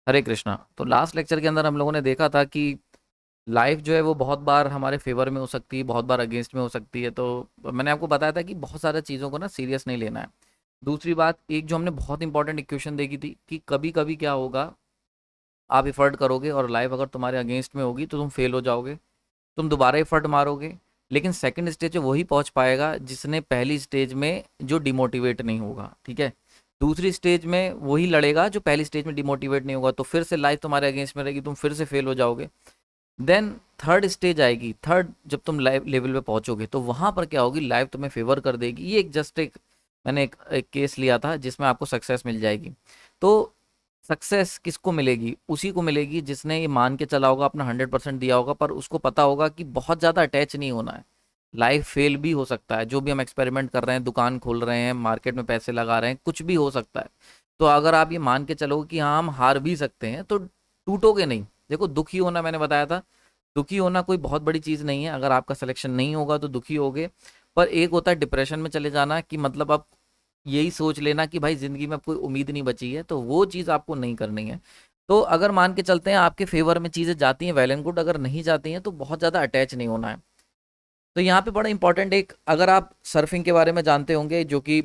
हरे कृष्णा। तो last lecture के अंदर हम लोगों ने देखा था कि लाइफ जो है वो बहुत बार हमारे फेवर में हो सकती है, बहुत बार अगेंस्ट में हो सकती है। तो मैंने आपको बताया था कि बहुत सारी चीज़ों को ना सीरियस नहीं लेना है। दूसरी बात, एक जो हमने बहुत इंपॉर्टेंट इक्वेशन देखी थी कि कभी कभी क्या होगा, आप इफर्ट करोगे और लाइफ अगर तुम्हारे अगेंस्ट में होगी तो तुम फेल हो जाओगे, तुम दोबारा एफर्ट मारोगे, लेकिन सेकंड स्टेज पे वही पहुंच पाएगा जिसने पहली स्टेज में जो डिमोटिवेट नहीं होगा। ठीक है, दूसरी स्टेज में वही लड़ेगा जो पहली स्टेज में डिमोटिवेट नहीं होगा, तो फिर से लाइफ तुम्हारे अगेंस्ट में रहेगी, तुम फिर से फेल हो जाओगे। देन थर्ड स्टेज आएगी, थर्ड जब तुम लाइव लेवल पे पहुंचोगे तो वहां पर क्या होगी, लाइफ तुम्हें फेवर कर देगी। ये एक जस्ट एक मैंने एक केस लिया था जिसमें आपको सक्सेस मिल जाएगी। तो सक्सेस किसको मिलेगी? उसी को मिलेगी जिसने ये मान के चला होगा, अपना 100% दिया होगा, पर उसको पता होगा कि बहुत ज़्यादा अटैच नहीं होना है। लाइफ फेल भी हो सकता है, जो भी हम एक्सपेरिमेंट कर रहे हैं, दुकान खोल रहे हैं, मार्केट में पैसे लगा रहे हैं, कुछ भी हो सकता है। तो अगर आप ये मान के चलोगे कि हाँ हम हार भी सकते हैं, तो टूटोगे नहीं। देखो, दुखी होना मैंने बताया था, दुखी होना कोई बहुत बड़ी चीज़ नहीं है। अगर आपका सिलेक्शन नहीं होगा तो दुखी होगे, पर एक होता है डिप्रेशन में चले जाना, कि मतलब आप यही सोच लेना कि भाई ज़िंदगी में अब कोई उम्मीद नहीं बची है, तो वो चीज़ आपको नहीं करनी है। तो अगर मान के चलते हैं आपके फेवर में चीज़ें जाती हैं, वेल एंड गुड। अगर नहीं जाती हैं तो बहुत ज़्यादा अटैच नहीं होना है। तो यहाँ पे बड़ा इंपॉर्टेंट एक, अगर आप सर्फिंग के बारे में जानते होंगे, जो कि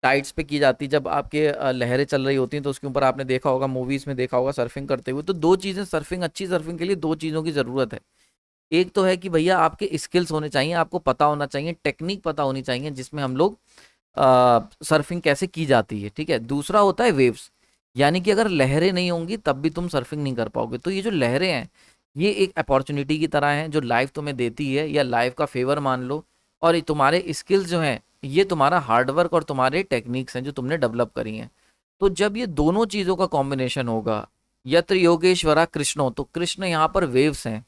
टाइड्स पे की जाती है, जब आपके लहरें चल रही होती हैं, तो उसके ऊपर आपने देखा होगा, मूवीज़ में देखा होगा सर्फिंग करते हुए। तो दो चीज़ें, सर्फिंग अच्छी सर्फिंग के लिए दो चीज़ों की ज़रूरत है। एक तो है कि भैया आपके स्किल्स होने चाहिए, आपको पता होना चाहिए, टेक्निक पता होनी चाहिए जिसमें हम लोग सर्फिंग कैसे की जाती है। ठीक है, दूसरा होता है वेव्स, यानी कि अगर लहरें नहीं होंगी तब भी तुम सर्फिंग नहीं कर पाओगे। तो ये जो लहरें हैं, ये एक अपॉर्चुनिटी की तरह हैं जो लाइफ तुम्हें देती है, या लाइफ का फेवर मान लो। और ये तुम्हारे स्किल्स जो हैं, ये तुम्हारा हार्डवर्क और तुम्हारे टेक्निक्स हैं जो तुमने डेवलप करी हैं। तो जब ये दोनों चीज़ों का कॉम्बिनेशन होगा, यत्र योगेश्वरा कृष्णो, तो कृष्ण यहाँ पर वेव्स हैं,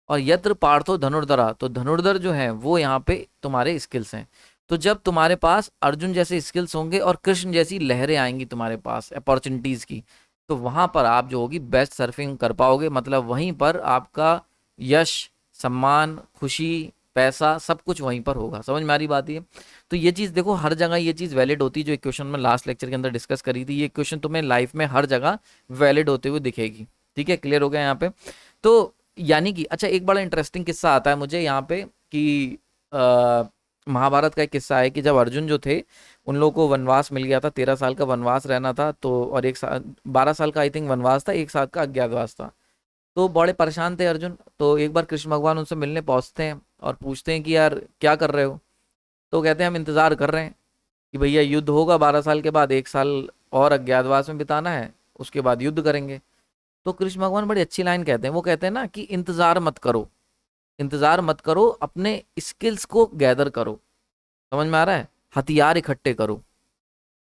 और यत्र पार्थो धनुर्धरा, तो धनुर्धर जो है वो यहाँ पे तुम्हारे स्किल्स हैं। तो जब तुम्हारे पास अर्जुन जैसे स्किल्स होंगे और कृष्ण जैसी लहरें आएंगी तुम्हारे पास अपॉर्चुनिटीज की, तो वहां पर आप जो होगी बेस्ट सर्फिंग कर पाओगे। मतलब वहीं पर आपका यश, सम्मान, खुशी, पैसा, सब कुछ वहीं पर होगा। समझ में आ रही बात ये? तो ये चीज़ देखो, हर जगह ये चीज़ वैलिड होती है। जो इक्वेशन में लास्ट लेक्चर के अंदर डिस्कस करी थी, ये इक्वेशन तुम्हें लाइफ में हर जगह वैलिड होते हुए दिखेगी। ठीक है, क्लियर हो गया यहाँ पे? तो यानी कि अच्छा, एक बड़ा इंटरेस्टिंग किस्सा आता है मुझे यहाँ पे कि महाभारत का एक किस्सा है कि जब अर्जुन जो थे, उन लोगों को वनवास मिल गया था, 13 साल का वनवास रहना था। तो और एक साल, 12 साल का आई थिंक वनवास था, एक साल का अज्ञातवास था। तो बड़े परेशान थे अर्जुन। तो एक बार कृष्ण भगवान उनसे मिलने पहुंचते हैं और पूछते हैं कि यार क्या कर रहे हो? तो कहते हैं हम इंतजार कर रहे हैं कि भैया युद्ध होगा 12 साल के बाद, एक साल और अज्ञातवास में बिताना है, उसके बाद युद्ध करेंगे। तो कृष्ण भगवान बड़ी अच्छी लाइन कहते हैं, वो कहते हैं ना कि इंतजार मत करो, इंतजार मत करो, अपने स्किल्स को गैदर करो। समझ में आ रहा है? हथियार इकट्ठे करो।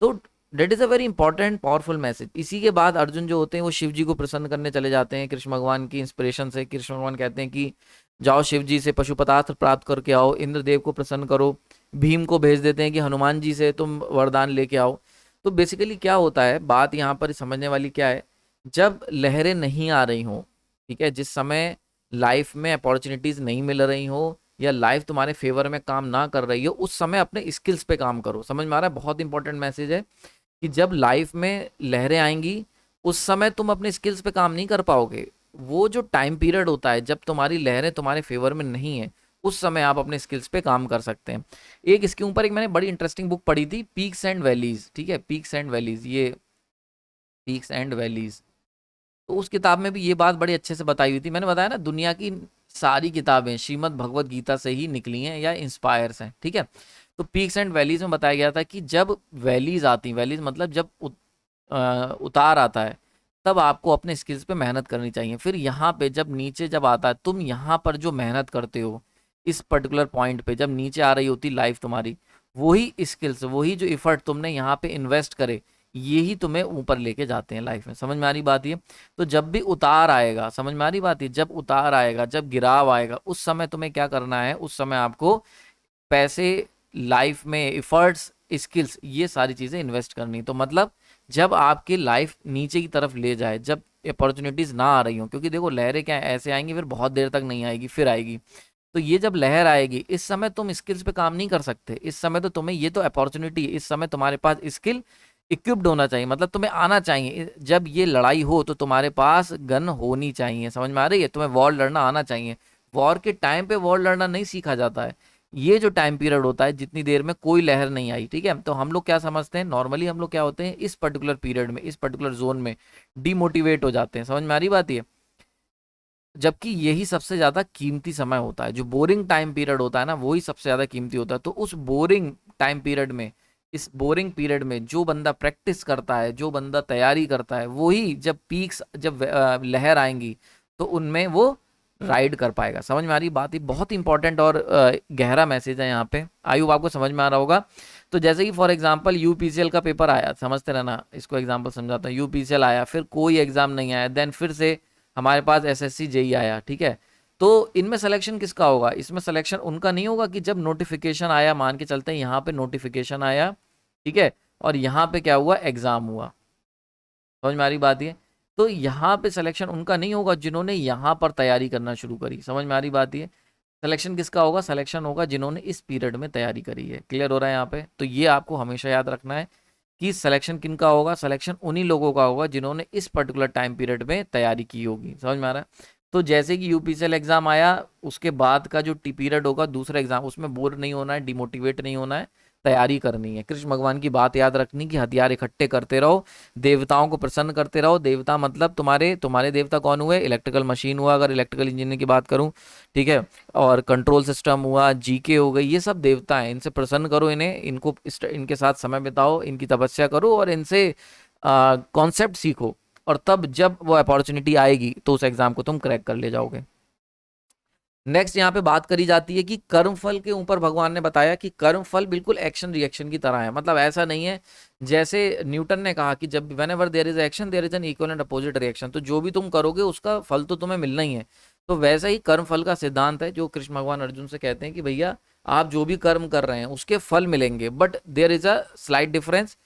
तो that is a very important powerful message. इसी के बाद अर्जुन जो होते हैं वो शिव जी को प्रसन्न करने चले जाते हैं कृष्ण भगवान की इंस्पिरेशन से। कृष्ण भगवान कहते हैं कि जाओ शिव जी से पशुपतास्त्र प्राप्त करके आओ, इंद्रदेव को प्रसन्न करो। भीम को भेज देते हैं कि हनुमान जी से तुम वरदान लेके आओ। तो बेसिकली क्या होता है, बात यहाँ पर समझने वाली क्या है, जब लहरें नहीं आ रही हो, ठीक है, जिस समय लाइफ में अपॉर्चुनिटीज नहीं मिल रही हो, या लाइफ तुम्हारे फेवर में काम ना कर रही हो, उस समय अपने स्किल्स पे काम करो। समझ में आ रहा है? बहुत इंपॉर्टेंट मैसेज है कि जब लाइफ में लहरें आएंगी, उस समय तुम अपने स्किल्स पे काम नहीं कर पाओगे। वो जो टाइम पीरियड होता है जब तुम्हारी लहरें तुम्हारे फेवर में नहीं है, उस समय आप अपने स्किल्स पे काम कर सकते हैं। एक इसके ऊपर एक मैंने बड़ी इंटरेस्टिंग बुक पढ़ी थी, पीक्स एंड वैलीज। ठीक है, पीक्स एंड वैलीज, ये पीक्स एंड वैलीज। तो उस किताब में भी ये बात बड़ी अच्छे से बताई हुई थी। मैंने बताया ना, दुनिया की सारी किताबें श्रीमद् भगवत गीता से ही निकली हैं या इंस्पायर्स हैं। ठीक है, तो पीक्स एंड वैलीज में बताया गया था कि जब वैलीज आती, वैलीज मतलब जब उतार आता है, तब आपको अपने स्किल्स पे मेहनत करनी चाहिए। फिर यहाँ पे जब नीचे जब आता है, तुम यहाँ पर जो मेहनत करते हो, इस पर्टिकुलर पॉइंट पे जब नीचे आ रही होती लाइफ तुम्हारी, वही स्किल्स, वही जो इफर्ट तुमने यहाँ पे इन्वेस्ट करे, यही तुम्हें ऊपर लेके जाते हैं लाइफ में। समझ में आ रही बात ये? तो जब भी उतार आएगा, समझ में आ रही बात ये, जब उतार आएगा, जब गिराव आएगा, उस समय तुम्हें क्या करना है, उस समय आपको पैसे, लाइफ में इफर्ट्स, स्किल्स, ये सारी चीज़ें इन्वेस्ट करनी। तो मतलब जब आपकी लाइफ नीचे की तरफ ले जाए, जब अपॉर्चुनिटीज़ ना आ रही हो, क्योंकि देखो लहरें क्या ऐसे आएंगी, फिर बहुत देर तक नहीं आएगी, फिर आएगी। तो ये जब लहर आएगी, इस समय तुम स्किल्स पे काम नहीं कर सकते। इस समय तो तुम्हें, ये तो अपॉर्चुनिटी है, इस समय तुम्हारे पास स्किल, इक्विप्ड होना चाहिए, मतलब तुम्हें आना चाहिए, जब ये लड़ाई हो तो तुम्हारे पास गन होनी चाहिए, समझ में आ रही है, तुम्हें वॉर लड़ना आना चाहिए। वॉर के टाइम पे वॉर लड़ना नहीं सीखा जाता है। ये जो टाइम पीरियड होता है जितनी देर में कोई लहर नहीं आई, ठीक है, तो हम लोग क्या समझते हैं नॉर्मली, हम लोग क्या होते हैं इस पर्टिकुलर पीरियड में, इस पर्टिकुलर जोन में डिमोटिवेट हो जाते हैं, समझ में आ रही बात ये। जबकि यही सबसे ज्यादा कीमती समय होता है, जो बोरिंग टाइम पीरियड होता है ना, वही सबसे ज्यादा कीमती होता है। तो उस बोरिंग टाइम पीरियड में, इस बोरिंग पीरियड में जो बंदा प्रैक्टिस करता है, जो बंदा तैयारी करता है, वही जब पीक्स, जब लहर आएंगी तो उनमें वो राइड कर पाएगा। समझ में आ रही बात? ये बहुत इंपॉर्टेंट और गहरा मैसेज है यहाँ पे, आई होप आपको समझ में आ रहा होगा। तो जैसे कि फॉर एग्जांपल यूपीसीएल का पेपर आया, समझते रहना, इसको एग्जांपल समझाता हूँ। यूपीसीएल आया, फिर कोई एग्जाम नहीं आया, देन फिर से हमारे पास एसएससी जेई आया, ठीक है। तो इनमें सिलेक्शन किसका होगा? इसमें सिलेक्शन उनका नहीं होगा कि जब नोटिफिकेशन आया, मान के चलते हैं यहाँ पे नोटिफिकेशन आया, ठीक है, और यहाँ पे क्या हुआ, एग्जाम हुआ। समझ में आ रही बात ये? तो यहाँ पे सिलेक्शन उनका नहीं होगा जिन्होंने यहाँ पर तैयारी करना शुरू करी। समझ में आ रही बात ये? सिलेक्शन किसका होगा? सिलेक्शन होगा जिन्होंने इस पीरियड में तैयारी करी है। क्लियर हो रहा है यहाँ पे? तो ये आपको हमेशा याद रखना है कि सिलेक्शन किनका होगा? सिलेक्शन उन्हीं लोगों का होगा जिन्होंने इस पर्टिकुलर टाइम पीरियड में तैयारी की होगी। समझ में आ रहा है? तो जैसे कि यूपीसीएल एग्जाम आया, उसके बाद का जो टी पीरियड होगा दूसरा एग्जाम, उसमें बोर नहीं होना है, डिमोटिवेट नहीं होना है, तैयारी करनी है। कृष्ण भगवान की बात याद रखनी कि हथियार इकट्ठे करते रहो, देवताओं को प्रसन्न करते रहो। देवता मतलब तुम्हारे तुम्हारे देवता कौन हुए? इलेक्ट्रिकल मशीन हुआ, अगर इलेक्ट्रिकल इंजीनियर की बात करूं, ठीक है, और कंट्रोल सिस्टम हुआ, जीके हो गई, ये सब देवता हैं। इनसे प्रसन्न करो, इन्हें, इनको इनके साथ समय बिताओ, इनकी तपस्या करो और इनसे कॉन्सेप्ट सीखो, और तब जब वो अपॉर्चुनिटी आएगी तो उस एग्जाम को तुम क्रैक कर ले जाओगे। नेक्स्ट यहाँ पे बात करी जाती है कि कर्मफल के ऊपर भगवान ने बताया कि कर्मफल बिल्कुल एक्शन रिएक्शन की तरह है। मतलब ऐसा नहीं है, जैसे न्यूटन ने कहा कि जब whenever there is action there is an equal and opposite reaction, तो जो भी तुम करोगे उसका फल तो तुम्हें मिलना ही है। तो वैसा ही कर्मफल का सिद्धांत है, जो कृष्ण भगवान अर्जुन से कहते हैं कि भैया आप जो भी कर्म कर रहे हैं उसके फल मिलेंगे, but there is a slight difference.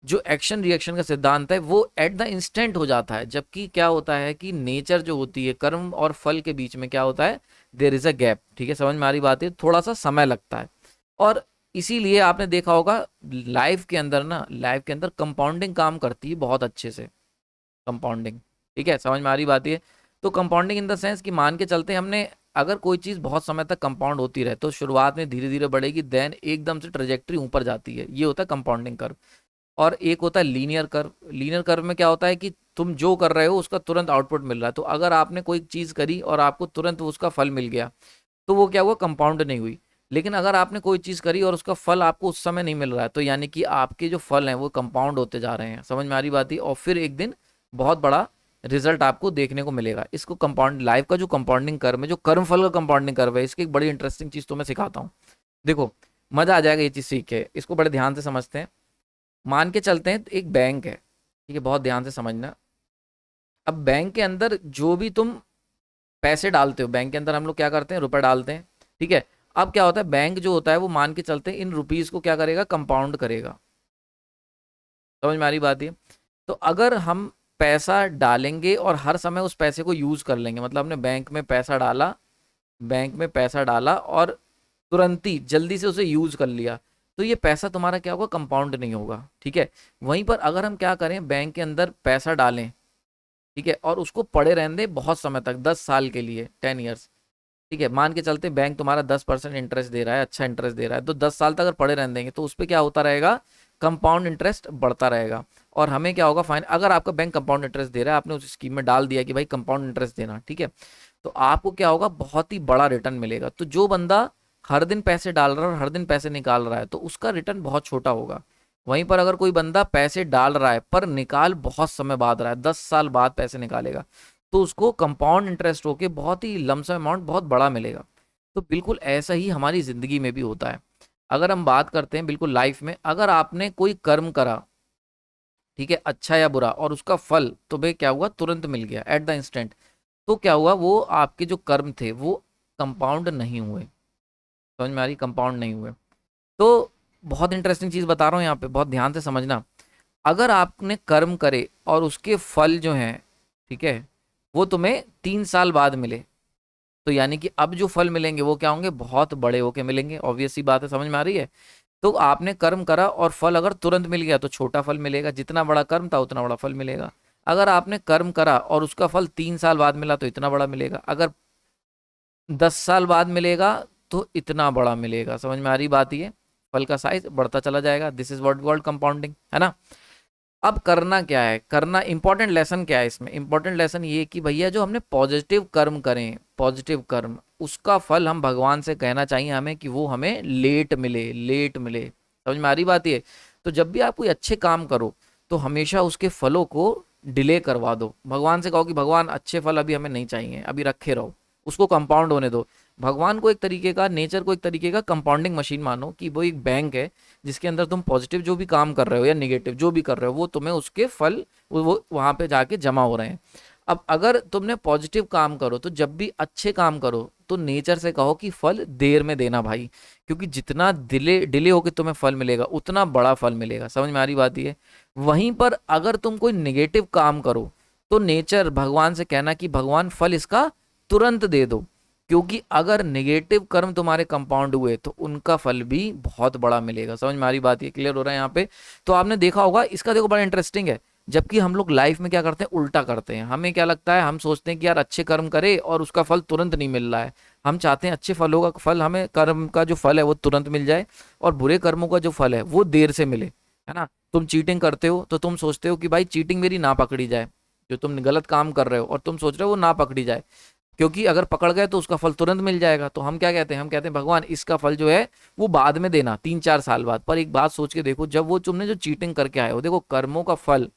जो एक्शन रिएक्शन का सिद्धांत है वो एट द इंस्टेंट हो जाता है, जबकि क्या होता है कि नेचर जो होती है, कर्म और फल के बीच में क्या होता है, देर इज अ गैप। ठीक है, समझ में आ रही बात है, थोड़ा सा समय लगता है। और इसीलिए आपने देखा होगा लाइफ के अंदर ना, लाइफ के अंदर कंपाउंडिंग काम करती है बहुत अच्छे से, कंपाउंडिंग। ठीक है, समझ में आ रही बात है। तो कंपाउंडिंग इन द सेंस कि मान के चलते हमने, अगर कोई चीज़ बहुत समय तक कंपाउंड होती रहे तो शुरुआत में धीरे धीरे बढ़ेगी, देन एकदम से ट्रेजेक्टरी ऊपर जाती है, ये होता है कंपाउंडिंग कर्व। और एक होता है लीनियर कर्व। लीनियर कर्व में क्या होता है कि तुम जो कर रहे हो उसका तुरंत आउटपुट मिल रहा है। तो अगर आपने कोई चीज़ करी और आपको तुरंत उसका फल मिल गया तो वो क्या हुआ, कंपाउंड नहीं हुई। लेकिन अगर आपने कोई चीज़ करी और उसका फल आपको उस समय नहीं मिल रहा है, तो यानी कि आपके जो फल हैं वो कंपाउंड होते जा रहे हैं। समझ में आ रही बात है? और फिर एक दिन बहुत बड़ा रिजल्ट आपको देखने को मिलेगा। इसको कंपाउंड, लाइफ का जो कंपाउंडिंग कर्व है, जो कर्म फल का कंपाउंडिंग कर्व है, इसकी एक बड़ी इंटरेस्टिंग चीज़ तो मैं सिखाता हूँ। देखो, मजा आ जाएगा ये चीज़ सीख के, इसको बड़े ध्यान से समझते हैं। मान के चलते हैं एक बैंक है, ठीक है, बहुत ध्यान से समझना। अब बैंक के अंदर जो भी तुम पैसे डालते हो, बैंक के अंदर हम लोग क्या करते हैं, रुपए डालते हैं, ठीक है। अब क्या होता है, बैंक जो होता है वो मान के चलते हैं इन रुपीस को क्या करेगा, कंपाउंड करेगा। समझ में आ रही बात है? तो अगर हम पैसा डालेंगे और हर समय उस पैसे को यूज कर लेंगे, मतलब हमने बैंक में पैसा डाला, बैंक में पैसा डाला और तुरंत ही जल्दी से उसे यूज कर लिया, तो ये पैसा तुम्हारा क्या होगा, कंपाउंड नहीं होगा। ठीक है, वहीं पर अगर हम क्या करें, बैंक के अंदर पैसा डालें, ठीक है, और उसको पड़े रहने दें बहुत समय तक, 10 साल के लिए, 10 ईयर्स, ठीक है, मान के चलते बैंक तुम्हारा 10% इंटरेस्ट दे रहा है, अच्छा इंटरेस्ट दे रहा है, तो 10 साल तक अगर पड़े रहने देंगे तो उस पर क्या होता रहेगा, कंपाउंड इंटरेस्ट बढ़ता रहेगा। और हमें क्या होगा, फाइन, अगर आपका बैंक कंपाउंड इंटरेस्ट दे रहा है, आपने उस स्कीम में डाल दिया कि भाई कंपाउंड इंटरेस्ट देना, ठीक है, तो आपको क्या होगा, बहुत ही बड़ा रिटर्न मिलेगा। तो जो बंदा हर दिन पैसे डाल रहा है और हर दिन पैसे निकाल रहा है तो उसका रिटर्न बहुत छोटा होगा। वहीं पर अगर कोई बंदा पैसे डाल रहा है पर निकाल बहुत समय बाद रहा है, 10 साल बाद पैसे निकालेगा, तो उसको कंपाउंड इंटरेस्ट होके बहुत ही लमसम अमाउंट बहुत बड़ा मिलेगा। तो बिल्कुल ऐसा ही हमारी जिंदगी में भी होता है। अगर हम बात करते हैं बिल्कुल लाइफ में, अगर आपने कोई कर्म करा, ठीक है, अच्छा या बुरा, और उसका फल तुम्हें क्या हुआ, तुरंत मिल गया एट द इंस्टेंट, तो क्या हुआ, वो आपके जो कर्म थे वो कंपाउंड नहीं हुए। समझ में आ रही, कंपाउंड नहीं हुए। तो बहुत इंटरेस्टिंग चीज बता रहा हूँ यहाँ पे, बहुत ध्यान से समझना। अगर आपने कर्म करे और उसके फल जो हैं, ठीक है, वो तुम्हें 3 साल बाद मिले, तो यानी कि अब जो फल मिलेंगे वो क्या होंगे, बहुत बड़े होके मिलेंगे। ऑब्वियस सी बात है, समझ में आ रही है। तो आपने कर्म करा और फल अगर तुरंत मिल गया तो छोटा फल मिलेगा, जितना बड़ा कर्म था उतना बड़ा फल मिलेगा। अगर आपने कर्म करा और उसका फल 3 साल बाद मिला तो इतना बड़ा मिलेगा, अगर 10 साल बाद मिलेगा तो इतना बड़ा मिलेगा। समझ में आ रही बात? ये फल का साइज बढ़ता चला जाएगा। This is what called compounding, है ना। अब करना क्या है, करना इंपॉर्टेंट लेसन क्या है इसमें? इंपॉर्टेंट लेसन ये कि भैया जो हमने पॉजिटिव कर्म करें, पॉजिटिव कर्म, उसका फल हम भगवान से कहना चाहिए हमें कि वो हमें लेट मिले, लेट मिले। समझ में आ रही बात ये? तो जब भी आप कोई अच्छे काम करो तो हमेशा उसके फलों को डिले करवा दो। भगवान से कहो कि भगवान अच्छे फल अभी हमें नहीं चाहिए, अभी रखे रहो, उसको कंपाउंड होने दो। भगवान को एक तरीके का, नेचर को एक तरीके का कंपाउंडिंग मशीन मानो कि वो एक बैंक है जिसके अंदर तुम पॉजिटिव जो भी काम कर रहे हो या निगेटिव जो भी कर रहे हो वो तुम्हें उसके फल वो वहां पे जाके जमा हो रहे हैं। अब अगर तुमने पॉजिटिव काम करो तो जब भी अच्छे काम करो तो नेचर से कहो कि फल देर में देना भाई, क्योंकि जितना डिले डिले होकर तुम्हें फल मिलेगा उतना बड़ा फल मिलेगा। समझ में आ रही बात ये? वहीं पर अगर तुम कोई निगेटिव काम करो तो नेचर भगवान से कहना कि भगवान फल इसका तुरंत दे दो, क्योंकि अगर नेगेटिव कर्म तुम्हारे कंपाउंड हुए तो उनका फल भी बहुत बड़ा मिलेगा। समझ में आ रही बात? ये क्लियर हो रहा है यहाँ पे? तो आपने देखा होगा, इसका देखो बड़ा इंटरेस्टिंग है। जबकि हम लोग लाइफ में क्या करते हैं, उल्टा करते हैं। हमें क्या लगता है, हम सोचते हैं कि यार अच्छे कर्म करे और उसका फल तुरंत नहीं मिल रहा है। हम चाहते हैं अच्छे फलों का फल, हमें कर्म का जो फल है वो तुरंत मिल जाए और बुरे कर्मों का जो फल है वो देर से मिले, है ना। तुम चीटिंग करते हो तो तुम सोचते हो कि भाई चीटिंग मेरी ना पकड़ी जाए, जो तुम गलत काम कर रहे हो और तुम सोच रहे हो वो ना पकड़ी जाए, क्योंकि अगर पकड़ गए तो उसका फल तुरंत मिल जाएगा। तो हम क्या कहते हैं, हम कहते हैं भगवान इसका फल जो है वो बाद में देना, 3-4 साल बाद। पर एक बात सोच के देखो, जब वो तुमने जो चीटिंग करके आए हो, देखो कर्मों का फल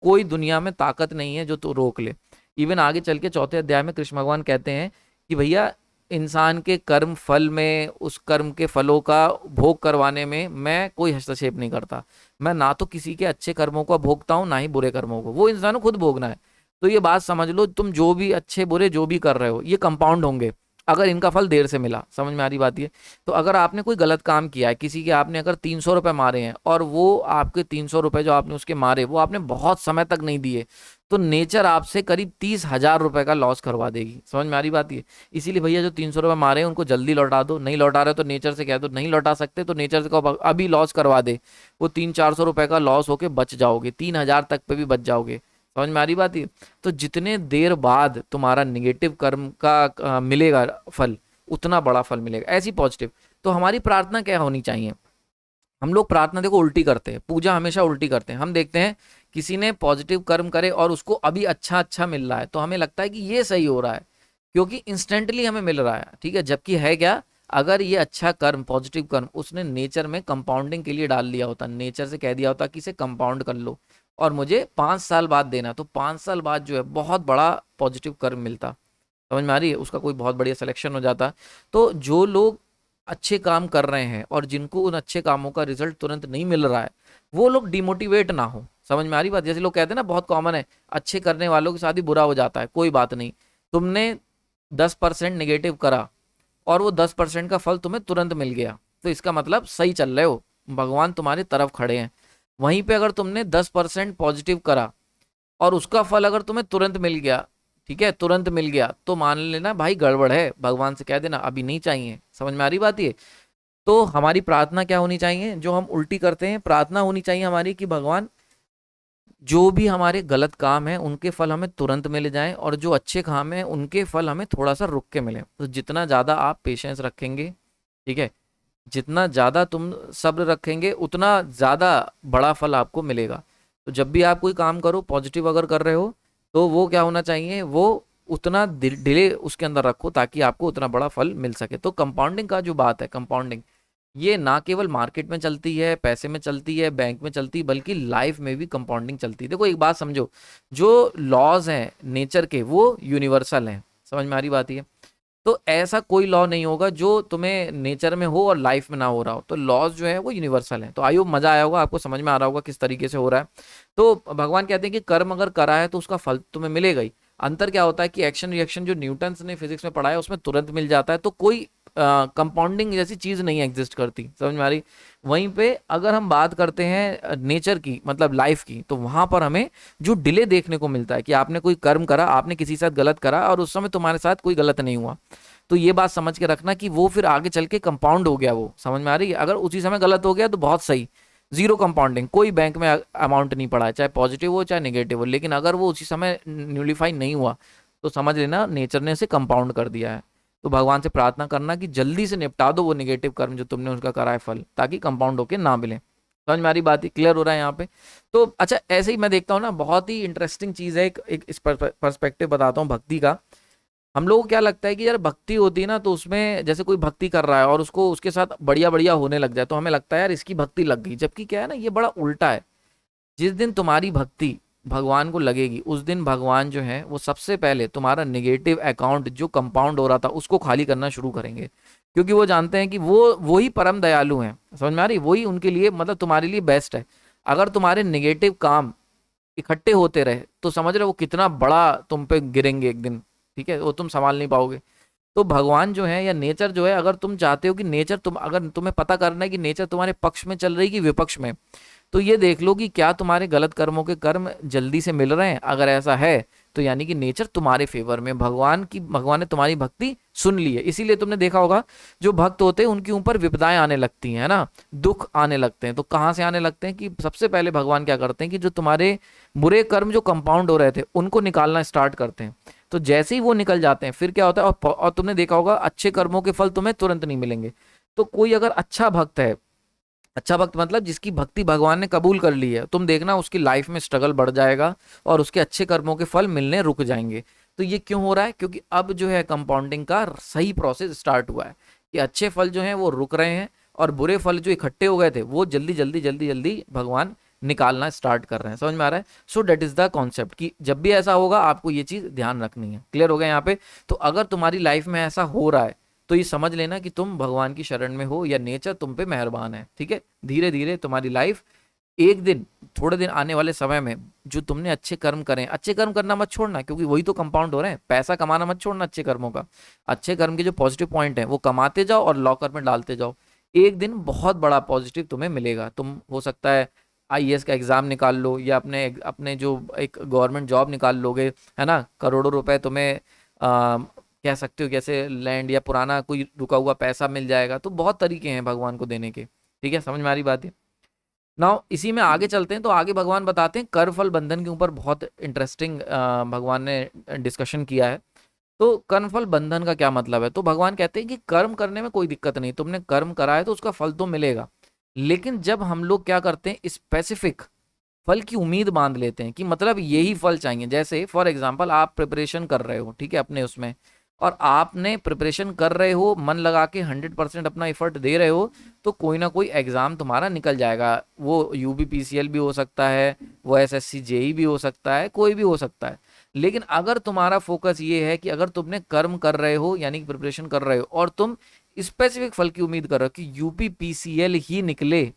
कोई दुनिया में ताकत नहीं है जो तो रोक ले। इवन आगे चल के 4थे अध्याय में कृष्ण भगवान कहते हैं कि भैया इंसान के कर्म फल में, उस कर्म के फलों का भोग करवाने में मैं कोई हस्तक्षेप नहीं करता। मैं ना तो किसी के अच्छे कर्मों का भोगता हूँ ना ही बुरे कर्मों को, वो इंसान को खुद भोगना है। तो ये बात समझ लो, तुम जो भी अच्छे बुरे जो भी कर रहे हो ये कंपाउंड होंगे अगर इनका फल देर से मिला। समझ में आ रही बात ये? तो अगर आपने कोई गलत काम किया है, किसी के आपने अगर 300 रुपए मारे हैं और वो आपके 300 रुपए जो आपने उसके मारे वो आपने बहुत समय तक नहीं दिए, तो नेचर आपसे करीब 30,000 रुपए का लॉस करवा देगी। समझ में आ रही बात ये? इसीलिए भैया जो 300 रुपए मारे हैं उनको जल्दी लौटा दो। नहीं लौटा रहे तो नेचर से कह दो, नहीं लौटा सकते तो नेचर से कहो अभी लॉस करवा दे। वो 300-400 रुपए का लॉस होके बच जाओगे, 3,000 तक पे भी बच जाओगे। समझ में आ रही बात ये? तो जितने देर बाद तुम्हारा निगेटिव कर्म का मिलेगा फल, उतना बड़ा फल मिलेगा। ऐसी पॉजिटिव। तो हमारी प्रार्थना क्या होनी चाहिए? हम लोग प्रार्थना देखो उल्टी करते हैं, पूजा हमेशा उल्टी करते हैं। हम देखते हैं किसी ने पॉजिटिव कर्म करे और उसको अभी अच्छा अच्छा मिल रहा है तो हमें लगता है कि ये सही हो रहा है, क्योंकि इंस्टेंटली हमें मिल रहा है, ठीक है। जबकि है क्या, अगर ये अच्छा कर्म, पॉजिटिव कर्म उसने नेचर में कंपाउंडिंग के लिए डाल दिया होता, नेचर से कह दिया होता कि इसे कंपाउंड कर लो और मुझे 5 साल बाद देना, तो 5 साल बाद जो है बहुत बड़ा पॉजिटिव कर्म मिलता। समझ में आ रही है? उसका कोई बहुत बढ़िया सिलेक्शन हो जाता। तो जो लोग अच्छे काम कर रहे हैं और जिनको उन अच्छे कामों का रिजल्ट तुरंत नहीं मिल रहा है, वो लोग डिमोटिवेट ना हो। समझ में आ रही बात? जैसे लोग कहते हैं ना, बहुत कॉमन है, अच्छे करने वालों के साथ ही बुरा हो जाता है। कोई बात नहीं, तुमने 10% निगेटिव करा और वो 10% का फल तुम्हें तुरंत मिल गया, तो इसका मतलब सही चल रहे हो, भगवान तुम्हारी तरफ खड़े हैं। वहीं पे अगर तुमने 10% पॉजिटिव करा और उसका फल अगर तुम्हें तुरंत मिल गया, ठीक है, तुरंत मिल गया, तो मान लेना भाई गड़बड़ है, भगवान से कह देना अभी नहीं चाहिए। समझ में आ रही बात ये? तो हमारी प्रार्थना क्या होनी चाहिए, जो हम उल्टी करते हैं, प्रार्थना होनी चाहिए हमारी कि भगवान जो भी हमारे गलत काम है उनके फल हमें तुरंत मिल जाएं और जो अच्छे काम है उनके फल हमें थोड़ा सा रुक के मिले। तो जितना ज़्यादा आप पेशेंस रखेंगे, ठीक है, जितना ज़्यादा तुम सब्र रखेंगे उतना ज़्यादा बड़ा फल आपको मिलेगा। तो जब भी आप कोई काम करो, पॉजिटिव अगर कर रहे हो तो वो क्या होना चाहिए, वो उतना डिले उसके अंदर रखो ताकि आपको उतना बड़ा फल मिल सके। तो कंपाउंडिंग का जो बात है, कंपाउंडिंग ये ना केवल मार्केट में चलती है, पैसे में चलती है, बैंक में चलती है, बल्कि लाइफ में भी कंपाउंडिंग चलती है। देखो एक बात समझो, जो लॉज हैं नेचर के वो यूनिवर्सल हैं। समझ में आ रही बात है? तो ऐसा कोई लॉ नहीं होगा जो तुम्हें नेचर में हो और लाइफ में ना हो रहा हो। तो लॉज जो है वो यूनिवर्सल है। तो आई होप मजा आया होगा, आपको समझ में आ रहा होगा किस तरीके से हो रहा है। तो भगवान कहते हैं कि कर्म अगर करा है तो उसका फल तुम्हें मिलेगा ही। अंतर क्या होता है कि एक्शन रिएक्शन जो न्यूटन्स ने फिजिक्स में पढ़ा है उसमें तुरंत मिल जाता है, तो कोई कंपाउंडिंग जैसी चीज नहीं एग्जिस्ट करती। समझ में आ रही? वहीं पे अगर हम बात करते हैं नेचर की, मतलब लाइफ की, तो वहां पर हमें जो डिले देखने को मिलता है कि आपने कोई कर्म करा, आपने किसी के साथ गलत करा और उस समय तुम्हारे साथ कोई गलत नहीं हुआ, तो ये बात समझ के रखना कि वो फिर आगे चल के कंपाउंड हो गया, वो समझ में आ रही है। अगर उसी समय गलत हो गया तो बहुत सही, जीरो कंपाउंडिंग, कोई बैंक में अमाउंट नहीं पड़ा है, चाहे पॉजिटिव हो चाहे नेगेटिव हो, लेकिन अगर वो उसी समय न्यूलीफाई नहीं हुआ तो समझ लेना नेचर ने उसे कंपाउंड कर दिया है। तो भगवान से प्रार्थना करना कि जल्दी से निपटा दो वो नेगेटिव कर्म जो तुमने उनका करा है फल, ताकि कंपाउंड होके ना मिले। समझ में आ रही बात, क्लियर हो रहा है यहाँ पे। तो अच्छा, ऐसे ही मैं देखता हूँ ना, बहुत ही इंटरेस्टिंग चीज है, एक इस पर्सपेक्टिव बताता हूँ भक्ति का। हम लोगों को क्या लगता है कि यार भक्ति होती है ना, तो उसमें जैसे कोई भक्ति कर रहा है और उसको उसके साथ बढ़िया बढ़िया होने लग जाए तो हमें लगता है यार इसकी भक्ति लग गई, जबकि क्या है ना, ये बड़ा उल्टा है। जिस दिन तुम्हारी भक्ति भगवान को लगेगी उस दिन भगवान जो है वो सबसे पहले तुम्हारा नेगेटिव अकाउंट जो कंपाउंड हो रहा था उसको खाली करना शुरू करेंगे, क्योंकि वो जानते हैं कि वो ही परम दयालु हैं। समझ में आ रही, वही उनके लिए मतलब तुम्हारे लिए बेस्ट है। अगर तुम्हारे नेगेटिव काम इकट्ठे होते रहे तो समझ रहे हो वो कितना बड़ा तुम पे गिरेंगे एक दिन, ठीक है, वो तुम संभाल नहीं पाओगे। तो भगवान जो है या नेचर जो है, अगर तुम चाहते हो कि नेचर तुम, अगर तुम्हें पता करना है कि नेचर तुम्हारे पक्ष में चल रही कि विपक्ष में, तो ये देख लो कि क्या तुम्हारे गलत कर्मों के कर्म जल्दी से मिल रहे हैं। अगर ऐसा है तो यानी कि नेचर तुम्हारे फेवर में, भगवान ने तुम्हारी भक्ति सुन ली है। इसीलिए तुमने देखा होगा जो भक्त होते हैं उनके ऊपर विपदाएं आने लगती हैं, है ना, दुख आने लगते हैं। तो कहाँ से आने लगते हैं कि सबसे पहले भगवान क्या करते हैं कि जो तुम्हारे बुरे कर्म जो कंपाउंड हो रहे थे उनको निकालना स्टार्ट करते हैं। तो जैसे ही वो निकल जाते हैं फिर क्या होता है, और तुमने देखा होगा अच्छे कर्मों के फल तुम्हें तुरंत नहीं मिलेंगे। तो कोई अगर अच्छा भक्त है, अच्छा भक्त मतलब जिसकी भक्ति भगवान ने कबूल कर ली है, तुम देखना उसकी लाइफ में स्ट्रगल बढ़ जाएगा और उसके अच्छे कर्मों के फल मिलने रुक जाएंगे। तो ये क्यों हो रहा है, क्योंकि अब जो है कंपाउंडिंग का सही प्रोसेस स्टार्ट हुआ है कि अच्छे फल जो हैं वो रुक रहे हैं और बुरे फल जो इकट्ठे हो गए थे वो जल्दी जल्दी जल्दी जल्दी भगवान निकालना स्टार्ट कर रहे हैं। समझ में आ रहा है। सो डेट इज द कॉन्सेप्ट कि जब भी ऐसा होगा आपको ये चीज ध्यान रखनी है। क्लियर हो गया यहाँ पे। तो अगर तुम्हारी लाइफ में ऐसा हो रहा है तो ये समझ लेना कि तुम भगवान की शरण में हो या नेचर तुम पे मेहरबान है। ठीक है, धीरे धीरे तुम्हारी लाइफ एक दिन, थोड़े दिन आने वाले समय में जो तुमने अच्छे कर्म करें, अच्छे कर्म करना मत छोड़ना, क्योंकि वही तो कंपाउंड हो रहे हैं। पैसा कमाना मत छोड़ना अच्छे कर्मों का, अच्छे कर्म के जो पॉजिटिव पॉइंट है वो कमाते जाओ और लॉकर में डालते जाओ। एक दिन बहुत बड़ा पॉजिटिव तुम्हें मिलेगा। तुम हो सकता है आईएएस का एग्जाम निकाल लो या अपने अपने जो एक गवर्नमेंट जॉब निकाल लोगे, है ना, करोड़ों रुपए तुम्हें कह सकते हो कैसे लैंड या पुराना कोई रुका हुआ पैसा मिल जाएगा। तो बहुत तरीके हैं भगवान को देने के। ठीक है, समझ में आ रही बात है। नाउ इसी में आगे चलते हैं। तो आगे भगवान बताते हैं कर्म फल बंधन के ऊपर बहुत इंटरेस्टिंग भगवान ने डिस्कशन किया है। तो कर्म फल बंधन का क्या मतलब है। तो भगवान कहते हैं कि कर्म करने में कोई दिक्कत नहीं, तुमने कर्म करा है तो उसका फल तो मिलेगा। लेकिन जब हम लोग क्या करते हैं, स्पेसिफिक फल की उम्मीद बांध लेते हैं कि मतलब यही फल चाहिए। जैसे फॉर एग्जाम्पल आप प्रिपरेशन कर रहे हो, ठीक है, अपने उसमें, और आपने प्रिपरेशन कर रहे हो, मन लगा के 100% अपना एफर्ट दे रहे हो, तो कोई ना कोई एग्जाम तुम्हारा निकल जाएगा। वो यूबीपीसीएल भी हो सकता है, वो एसएससी जेई भी हो सकता है, कोई भी हो सकता है। लेकिन अगर तुम्हारा फोकस ये है कि अगर तुमने कर्म कर रहे हो यानी कि प्रिपरेशन कर रहे हो और तुम स्पेसिफिक फल की उम्मीद कर रहे हो कि यूपीपीसीएल ही निकले,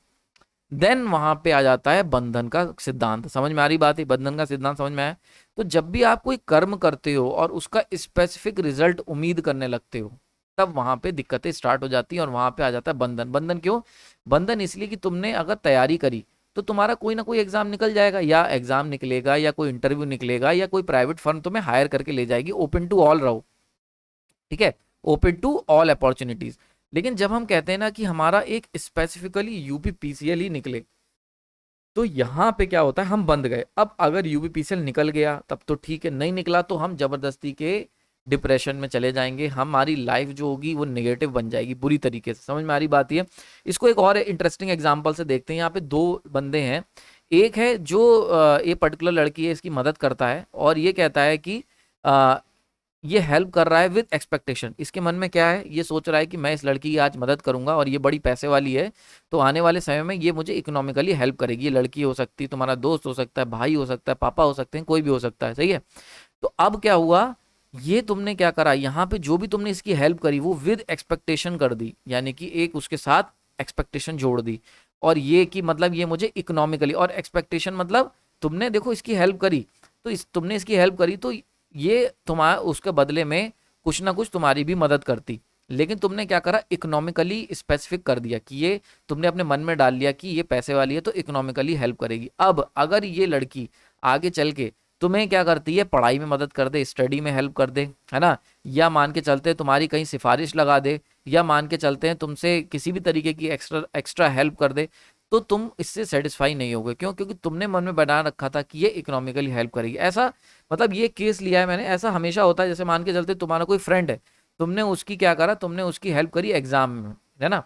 देन वहां पे आ जाता है बंधन का सिद्धांत। समझ में आ रही बात है, बंधन का सिद्धांत समझ में आया। तो जब भी आप कोई कर्म करते हो और उसका स्पेसिफिक रिजल्ट उम्मीद करने लगते हो, तब वहां पे दिक्कतें स्टार्ट हो जाती हैं और वहां पे आ जाता है बंधन। बंधन क्यों, बंधन इसलिए कि तुमने अगर तैयारी करी तो तुम्हारा कोई ना कोई एग्जाम निकल जाएगा, या एग्जाम निकलेगा या कोई इंटरव्यू निकलेगा या कोई प्राइवेट फर्म तुम्हें हायर करके ले जाएगी। ओपन टू ऑल रहो, ठीक है, ओपन टू ऑल अपॉर्चुनिटीज। लेकिन जब हम कहते हैं ना कि हमारा एक स्पेसिफिकली यूपीपीसीएल ही निकले, तो यहाँ पे क्या होता है, हम बंद गए। अब अगर यूपीपीसीएल निकल गया तब तो ठीक है, नहीं निकला तो हम जबरदस्ती के डिप्रेशन में चले जाएंगे। हमारी लाइफ जो होगी वो नेगेटिव बन जाएगी बुरी तरीके से। समझ में आ रही बात है। इसको एक और इंटरेस्टिंग एग्जांपल से देखते हैं। यहाँ पे दो बंदे हैं, एक है जो ये पर्टिकुलर लड़की है इसकी मदद करता है और ये कहता है कि ये हेल्प कर रहा है विद एक्सपेक्टेशन। इसके मन में क्या है, ये सोच रहा है कि मैं इस लड़की की आज मदद करूंगा और ये बड़ी पैसे वाली है, तो आने वाले समय में ये मुझे इकोनॉमिकली हेल्प करेगी। ये लड़की हो सकती है, तुम्हारा दोस्त हो सकता है, भाई हो सकता है, पापा हो सकते हैं, कोई भी हो सकता है, सही है। तो अब क्या हुआ, ये तुमने क्या करा, यहाँ पे जो भी तुमने इसकी हेल्प करी वो विद एक्सपेक्टेशन कर दी, यानी कि एक उसके साथ एक्सपेक्टेशन जोड़ दी। और ये कि मतलब ये मुझे इकोनॉमिकली, और एक्सपेक्टेशन मतलब तुमने देखो इसकी हेल्प करी, तो तुमने इसकी हेल्प करी तो ये तुम्हारा उसके बदले में कुछ ना कुछ तुम्हारी भी मदद करती। लेकिन तुमने क्या करा, इकोनॉमिकली स्पेसिफिक कर दिया कि ये तुमने अपने मन में डाल लिया कि ये पैसे वाली है तो इकोनॉमिकली हेल्प करेगी। अब अगर ये लड़की आगे चल के तुम्हें क्या करती है, पढ़ाई में मदद कर दे, स्टडी में हेल्प कर दे, है ना, या मान के चलते हैं तुम्हारी कहीं सिफारिश लगा दे, या मान के चलते हैं तुमसे किसी भी तरीके की एक्स्ट्रा एक्स्ट्रा हेल्प कर दे, तो तुम इससे सेटिस्फाई नहीं होगे। क्यों? क्योंकि तुमने मन में बना रखा था कि ये इकोनॉमिकली हेल्प करेगी। ऐसा मतलब ये केस लिया है मैंने, ऐसा हमेशा होता है। जैसे मान के चलते तुम्हारा कोई फ्रेंड है, तुमने उसकी क्या करा, तुमने उसकी हेल्प करी एग्जाम में, है ना।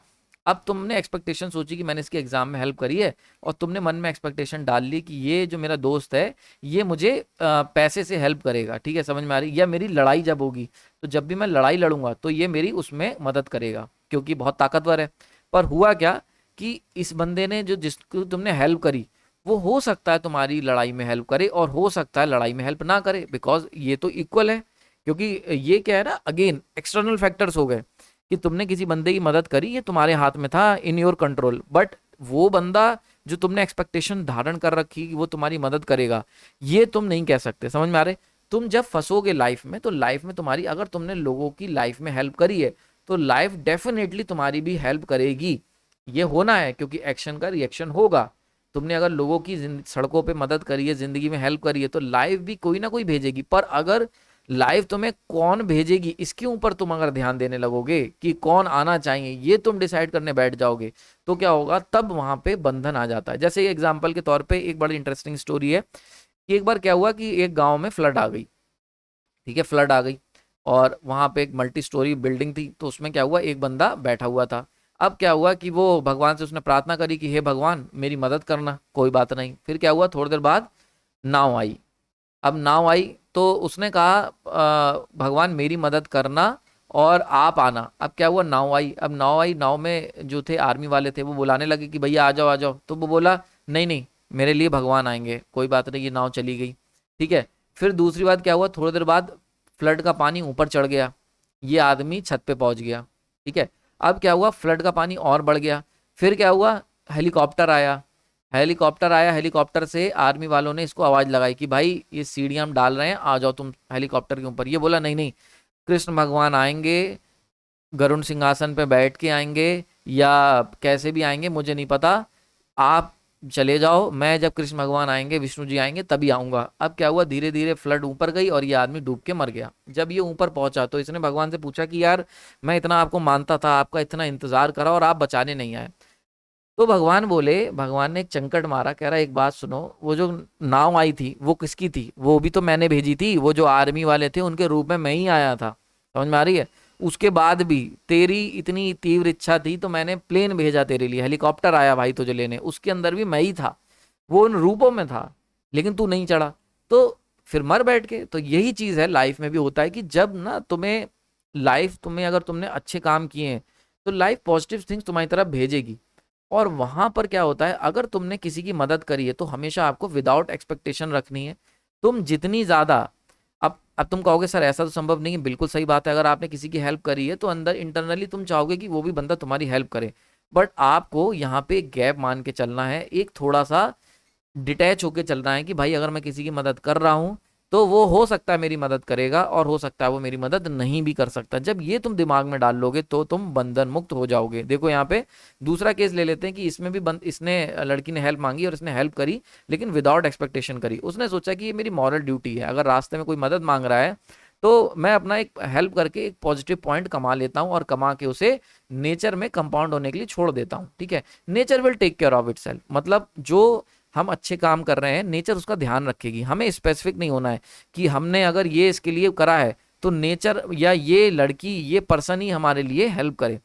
अब तुमने एक्सपेक्टेशन सोची कि मैंने इसकी एग्जाम में हेल्प करी है, और तुमने मन में एक्सपेक्टेशन डाल ली कि ये जो मेरा दोस्त है ये मुझे पैसे से हेल्प करेगा, ठीक है, समझ में आ रही, या मेरी लड़ाई जब होगी तो जब भी मैं लड़ाई लड़ूंगा तो ये मेरी उसमें मदद करेगा क्योंकि बहुत ताकतवर है। पर हुआ क्या कि इस बंदे ने जो जिसको तुमने हेल्प करी, वो हो सकता है तुम्हारी लड़ाई में हेल्प करे और हो सकता है लड़ाई में हेल्प ना करे, बिकॉज ये तो इक्वल है। क्योंकि ये क्या है ना, अगेन एक्सटर्नल फैक्टर्स हो गए कि तुमने किसी बंदे की मदद करी, ये तुम्हारे हाथ में था, इन योर कंट्रोल, बट वो बंदा जो तुमने एक्सपेक्टेशन धारण कर रखी कि वो तुम्हारी मदद करेगा, ये तुम नहीं कह सकते, समझ में आ रहे। तुम जब फंसोगे लाइफ में, तो लाइफ में तुम्हारी, अगर तुमने लोगों की लाइफ में हेल्प करी है तो लाइफ डेफिनेटली तुम्हारी भी हेल्प करेगी। ये होना है क्योंकि एक्शन का रिएक्शन होगा। तुमने अगर लोगों की सड़कों पे मदद करी है, जिंदगी में हेल्प करी है, तो लाइफ भी कोई ना कोई भेजेगी। पर अगर लाइफ तुम्हें कौन भेजेगी इसके ऊपर तुम अगर ध्यान देने लगोगे कि कौन आना चाहिए, ये तुम डिसाइड करने बैठ जाओगे, तो क्या होगा, तब वहां पे बंधन आ जाता है। जैसे एग्जाम्पल के तौर पे एक बड़ी इंटरेस्टिंग स्टोरी है कि एक बार क्या हुआ कि एक गांव में फ्लड आ गई, ठीक है, फ्लड आ गई, और वहां पे एक मल्टी स्टोरी बिल्डिंग थी, तो उसमें क्या हुआ, एक बंदा बैठा हुआ था। अब क्या हुआ कि वो भगवान से उसने प्रार्थना करी कि हे भगवान मेरी मदद करना, कोई बात नहीं। फिर क्या हुआ, थोड़ी देर बाद नाव आई। अब नाव आई तो उसने कहा भगवान मेरी मदद करना और आप आना। अब क्या हुआ, नाव आई। अब नाव आई, नाव में जो थे आर्मी वाले थे वो बुलाने लगे कि भैया आ जाओ आ जाओ, तो वो बोला नहीं नहीं मेरे लिए भगवान आएंगे, कोई बात नहीं, ये नाव चली गई, ठीक है। फिर दूसरी बात क्या हुआ, थोड़ी देर बाद फ्लड का पानी ऊपर चढ़ गया, ये आदमी छत पे पहुंच गया, ठीक है। अब क्या हुआ, फ्लड का पानी और बढ़ गया। फिर क्या हुआ, हेलीकॉप्टर आया, हेलीकॉप्टर आया, हेलीकॉप्टर से आर्मी वालों ने इसको आवाज लगाई कि भाई ये सीढ़ियां हम डाल रहे हैं, आ जाओ तुम हेलीकॉप्टर के ऊपर। ये बोला नहीं नहीं, कृष्ण भगवान आएंगे, गरुड़ सिंहासन पे बैठ के आएंगे या कैसे भी आएंगे मुझे नहीं पता, आप चले जाओ, मैं जब कृष्ण भगवान आएंगे, विष्णु जी आएंगे तभी आऊंगा। अब क्या हुआ, धीरे धीरे फ्लड ऊपर गई और ये आदमी डूब के मर गया। जब ये ऊपर पहुंचा तो इसने भगवान से पूछा कि यार मैं इतना आपको मानता था, आपका इतना इंतजार करा और आप बचाने नहीं आए। तो भगवान बोले, भगवान ने एक चंकट मारा, कह रहा एक बात सुनो, वो जो नाव आई थी वो किसकी थी, वो भी तो मैंने भेजी थी, वो जो आर्मी वाले थे उनके रूप में मैं ही आया था, समझ में आ रही है। उसके बाद भी तेरी इतनी तीव्र इच्छा थी तो मैंने प्लेन भेजा तेरे लिए, हेलीकॉप्टर आया भाई तुझे लेने, उसके अंदर भी मैं ही था, वो उन रूपों में था, लेकिन तू नहीं चढ़ा, तो फिर मर बैठ के। तो यही चीज है लाइफ में भी होता है कि जब ना तुम्हें लाइफ, तुम्हें अगर तुमने अच्छे काम किए हैं तो लाइफ पॉजिटिव थिंग्स तुम्हारी तरफ भेजेगी। और वहां पर क्या होता है, अगर तुमने किसी की मदद करी है तो हमेशा आपको विदाउट एक्सपेक्टेशन रखनी है। तुम जितनी ज्यादा, अब तुम कहोगे सर ऐसा तो संभव नहीं है, बिल्कुल सही बात है, अगर आपने किसी की हेल्प करी है तो अंदर इंटरनली तुम चाहोगे कि वो भी बंदा तुम्हारी हेल्प करे। बट आपको यहाँ पे एक गैप मान के चलना है, एक थोड़ा सा डिटैच होके चलना है कि भाई अगर मैं किसी की मदद कर रहा हूं तो वो हो सकता है मेरी मदद करेगा और हो सकता है वो मेरी मदद नहीं भी कर सकता। जब ये तुम दिमाग में डाल लोगे तो तुम बंधन मुक्त हो जाओगे। देखो यहाँ पे दूसरा केस ले लेते हैं कि इसमें भी इसने, लड़की ने हेल्प मांगी और इसने हेल्प करी लेकिन विदाउट एक्सपेक्टेशन करी। उसने सोचा कि ये मेरी मॉरल ड्यूटी है, अगर रास्ते में कोई मदद मांग रहा है तो मैं अपना एक हेल्प करके एक पॉजिटिव पॉइंट कमा लेता हूं और कमा के उसे नेचर में कंपाउंड होने के लिए छोड़ देता हूं, ठीक है। Nature will take care of itself, मतलब जो हम अच्छे काम कर रहे हैं नेचर उसका ध्यान रखेगी। हमें स्पेसिफिक नहीं होना है कि हमने अगर ये इसके लिए करा है तो नेचर या ये लड़की ये पर्सन ही हमारे लिए हेल्प करे।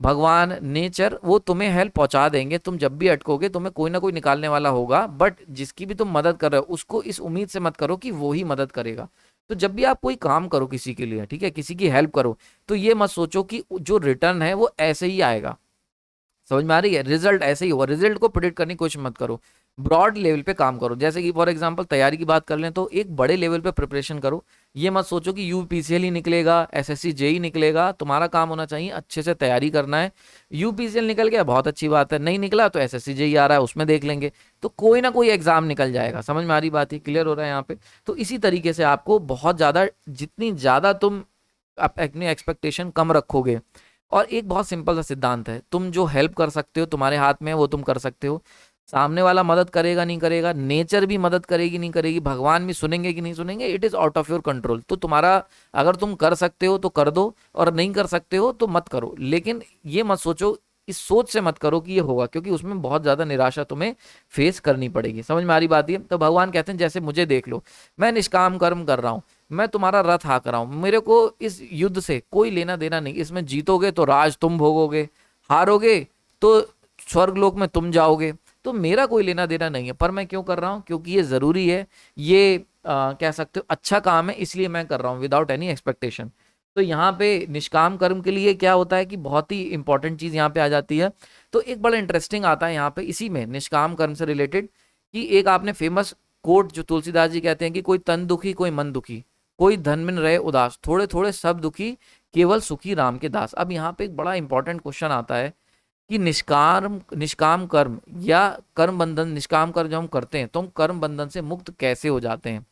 भगवान, नेचर, वो तुम्हें हेल्प पहुंचा देंगे। तुम जब भी अटकोगे तुम्हें कोई ना कोई निकालने वाला होगा, बट जिसकी भी तुम मदद कर रहे हो उसको इस उम्मीद से मत करो कि वो ही मदद करेगा। तो जब भी आप कोई काम करो किसी के लिए, ठीक है, किसी की हेल्प करो, तो ये मत सोचो कि जो रिटर्न है वो ऐसे ही आएगा, समझ में आ रही है, रिजल्ट ऐसे ही होगा। रिजल्ट को प्रिडिक्ट करने की कोशिश मत करो, ब्रॉड लेवल पे काम करो। जैसे कि फॉर एग्जांपल तैयारी की बात कर लें तो एक बड़े लेवल पे प्रिपरेशन करो। ये मत सोचो कि यूपीसीएल ही निकलेगा, एसएससी जेई निकलेगा। तुम्हारा काम होना चाहिए अच्छे से तैयारी करना है। यूपीसीएल निकल गया बहुत अच्छी बात है, नहीं निकला तो एसएससी जेई आ रहा है उसमें देख लेंगे, तो कोई ना कोई एग्जाम निकल जाएगा। समझ में आ रही बात, ही क्लियर हो रहा है यहाँ पे। तो इसी तरीके से आपको बहुत ज्यादा, जितनी ज्यादा तुम अपनी एक्सपेक्टेशन कम रखोगे, और एक बहुत सिंपल सा सिद्धांत है, तुम जो हेल्प कर सकते हो तुम्हारे हाथ में है वो तुम कर सकते हो। सामने वाला मदद करेगा नहीं करेगा, नेचर भी मदद करेगी नहीं करेगी, भगवान भी सुनेंगे कि नहीं सुनेंगे, it is out of your control. तो तुम्हारा, अगर तुम कर सकते हो तो कर दो, और नहीं कर सकते हो तो मत करो। लेकिन ये मत सोचो, इस सोच से मत करो कि ये होगा, क्योंकि उसमें बहुत ज्यादा निराशा तुम्हें फेस करनी पड़ेगी। समझ में आ रही बात ये? तो भगवान कहते हैं जैसे मुझे देख लो, मैं निष्काम कर्म कर रहा हूं, मैं तुम्हारा रथ हाँक रहा हूं, मेरे को इस युद्ध से कोई लेना देना नहीं। इसमें जीतोगे तो राज तुम भोगोगे, हारोगे तो स्वर्ग लोक में तुम जाओगे, तो मेरा कोई लेना देना नहीं है। पर मैं क्यों कर रहा हूं? क्योंकि ये जरूरी है, ये कह सकते हो अच्छा काम है, इसलिए मैं कर रहा हूं विदाउट एनी एक्सपेक्टेशन। तो यहाँ पे निष्काम कर्म के लिए क्या होता है कि बहुत ही इंपॉर्टेंट चीज यहाँ पे आ जाती है। तो एक बड़ा इंटरेस्टिंग आता है यहाँ पे इसी में निष्काम कर्म से रिलेटेड, कि एक आपने फेमस कोट जो तुलसीदास जी कहते हैं कि कोई तन दुखी कोई मन दुखी, कोई धन बिन रहे उदास, थोड़े थोड़े सब दुखी, केवल सुखी राम के दास। अब यहाँ पे एक बड़ा इंपॉर्टेंट क्वेश्चन आता है कि निष्काम निष्काम कर्म या कर्म बंधन, निष्काम कर्म जब हम करते हैं तो हम कर्म बंधन से मुक्त कैसे हो जाते हैं।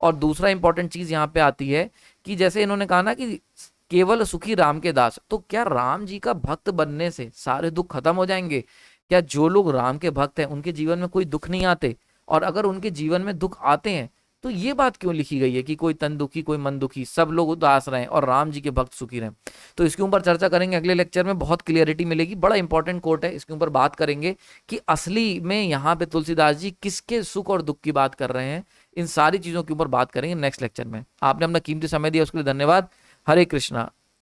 और दूसरा इंपॉर्टेंट चीज यहाँ पे आती है कि जैसे इन्होंने कहा ना कि केवल सुखी राम के दास, तो क्या राम जी का भक्त बनने से सारे दुख खत्म हो जाएंगे? क्या जो लोग राम के भक्त हैं उनके जीवन में कोई दुख नहीं आते? और अगर उनके जीवन में दुख आते हैं तो ये बात क्यों लिखी गई है कि कोई तन दुखी कोई मन दुखी, सब लोग उदास रहें और राम जी के भक्त सुखी रहें? तो इसके ऊपर चर्चा करेंगे अगले लेक्चर में, बहुत क्लियरिटी मिलेगी। बड़ा इंपॉर्टेंट कोट है, इसके ऊपर बात करेंगे कि असली में यहाँ पे तुलसीदास जी किसके सुख और दुख की बात कर रहे हैं। इन सारी चीजों के ऊपर बात करेंगे नेक्स्ट लेक्चर में। आपने अपना कीमती समय दिया उसके लिए धन्यवाद। हरे कृष्णा।